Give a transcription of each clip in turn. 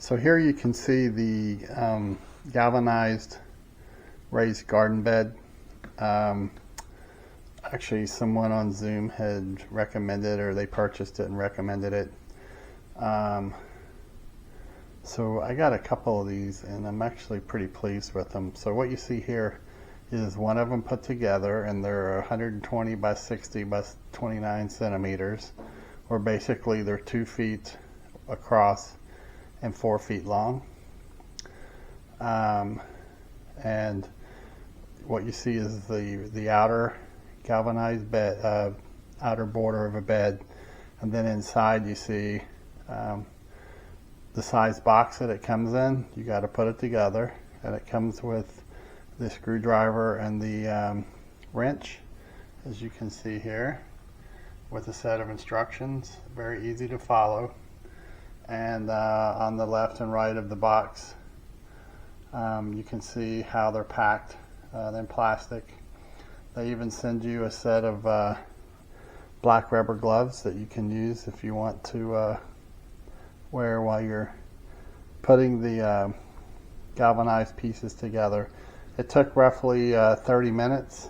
So here you can see the galvanized raised garden bed. Actually, someone on Zoom had recommended, or they purchased it and recommended it. So I got a couple of these and I'm actually pretty pleased with them. So what you see here is one of them put together, and they're 120 by 60 by 29 centimeters, or basically they're 2 feet across and 4 feet long. And what you see is the outer galvanized bed, outer border of a bed, and then inside you see the size box that it comes in. You got to put it together, and it comes with the screwdriver and the wrench, as you can see here, with a set of instructions, very easy to follow. And on the left and right of the box, you can see how they're packed in plastic. They even send you a set of black rubber gloves that you can use if you want to wear while you're putting the galvanized pieces together. It took roughly 30 minutes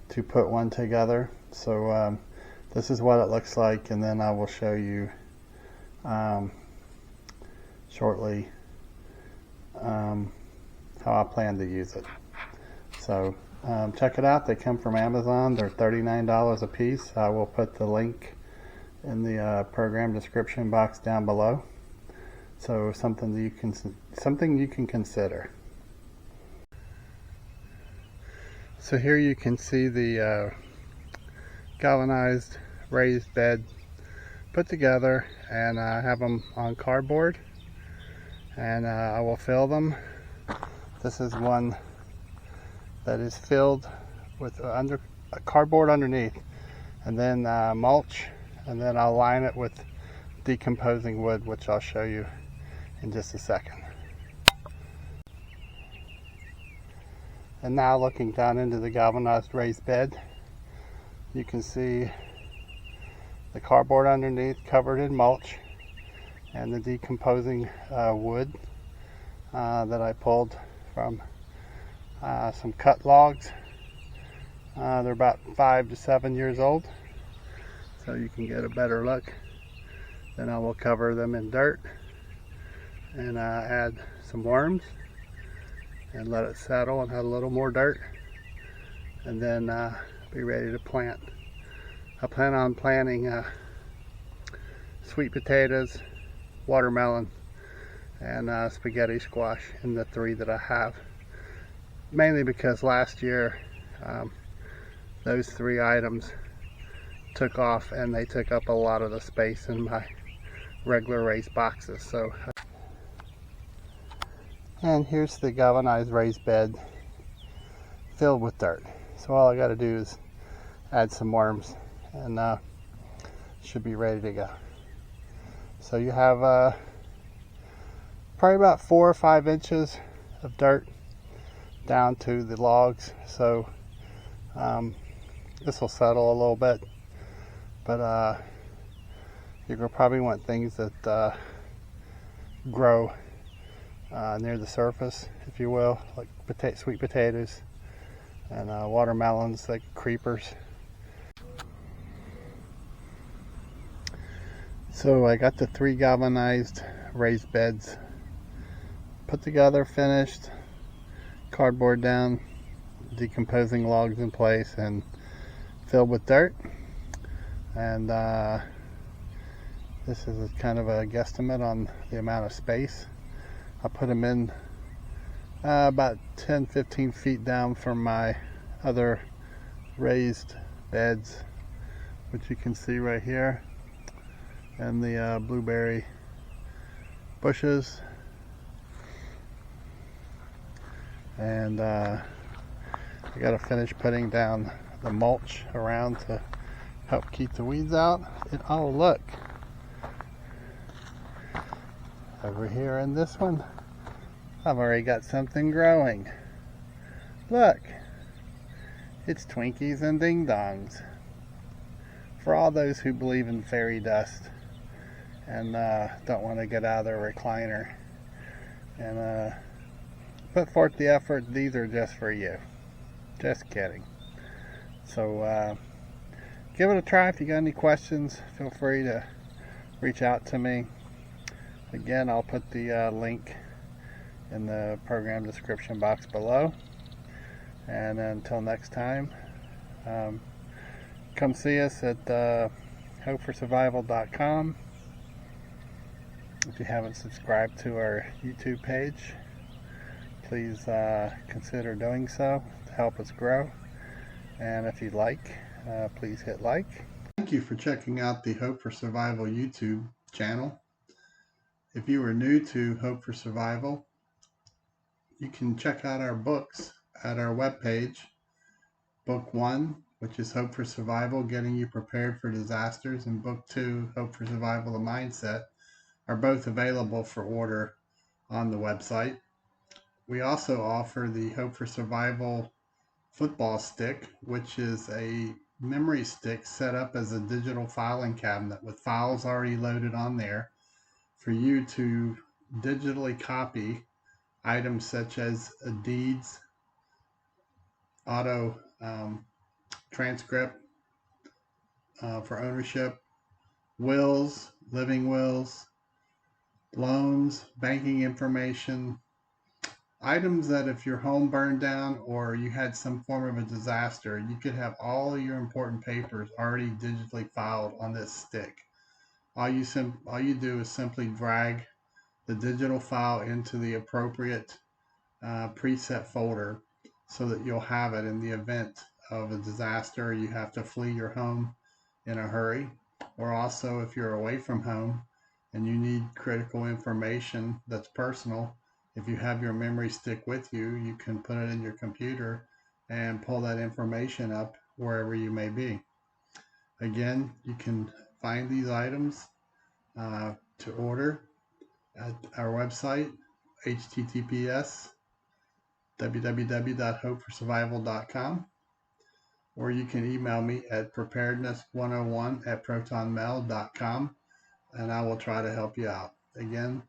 to put one together. So this is what it looks like, and then I will show you shortly how I plan to use it. So check it out. They come from Amazon. They're $39 a piece. I will put the link in the program description box down below. So something you can consider. So here you can see the galvanized raised bed put together, and I have them on cardboard, and I will fill them. This is one that is filled with cardboard underneath, and then mulch, and then I'll line it with decomposing wood, which I'll show you in just a second. And now looking down into the galvanized raised bed, you can see the cardboard underneath covered in mulch, and the decomposing wood that I pulled from some cut logs. They're about 5 to 7 years old, so you can get a better look. Then I will cover them in dirt and add some worms and let it settle and add a little more dirt, and then be ready to plant. I plan on planting sweet potatoes, watermelon, and spaghetti squash in the 3 that I have. Mainly because last year those 3 items took off, and they took up a lot of the space in my regular raised boxes. So, and here's the galvanized raised bed filled with dirt. So all I got to do is add some worms, and should be ready to go. So you have probably about 4 or 5 inches of dirt down to the logs. So this will settle a little bit, but you're going to probably want things that grow near the surface, if you will, like sweet potatoes and watermelons, like creepers. So I got the 3 galvanized raised beds put together, finished, cardboard down, decomposing logs in place, and filled with dirt. And this is kind of a guesstimate on the amount of space. I put them in about 10-15 feet down from my other raised beds, which you can see right here, and the blueberry bushes. And I got to finish putting down the mulch around to help keep the weeds out. Oh, look over here in this one, I've already got something growing. Look, it's Twinkies and Ding Dongs. For all those who believe in fairy dust and don't want to get out of their recliner and put forth the effort. These are just for you. Just kidding. So give it a try. If you got any questions, feel free to reach out to me. Again, I'll put the link in the program description box below. And until next time, come see us at hopeforsurvival.com. If you haven't subscribed to our YouTube page, please consider doing so to help us grow. And if you'd like, please hit like. Thank you for checking out the Hope for Survival YouTube channel. If you are new to Hope for Survival, you can check out our books at our webpage. Book 1, which is Hope for Survival, Getting You Prepared for Disasters, and Book 2, Hope for Survival, The Mindset, are both available for order on the website. We also offer the Hope for Survival football stick, which is a memory stick set up as a digital filing cabinet with files already loaded on there for you to digitally copy items such as deeds, auto transcript for ownership, wills, living wills, loans, banking information, items that if your home burned down or you had some form of a disaster, you could have all of your important papers already digitally filed on this stick. All you do is simply drag the digital file into the appropriate preset folder so that you'll have it in the event of a disaster. You have to flee your home in a hurry, or also if you're away from home and you need critical information that's personal, if you have your memory stick with you, you can put it in your computer and pull that information up wherever you may be. Again, you can find these items to order at our website, https www.hopeforsurvival.com, or you can email me at preparedness101@protonmail.com, and I will try to help you out. Again,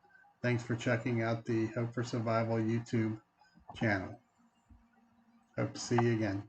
thanks for checking out the Hope for Survival YouTube channel. Hope to see you again.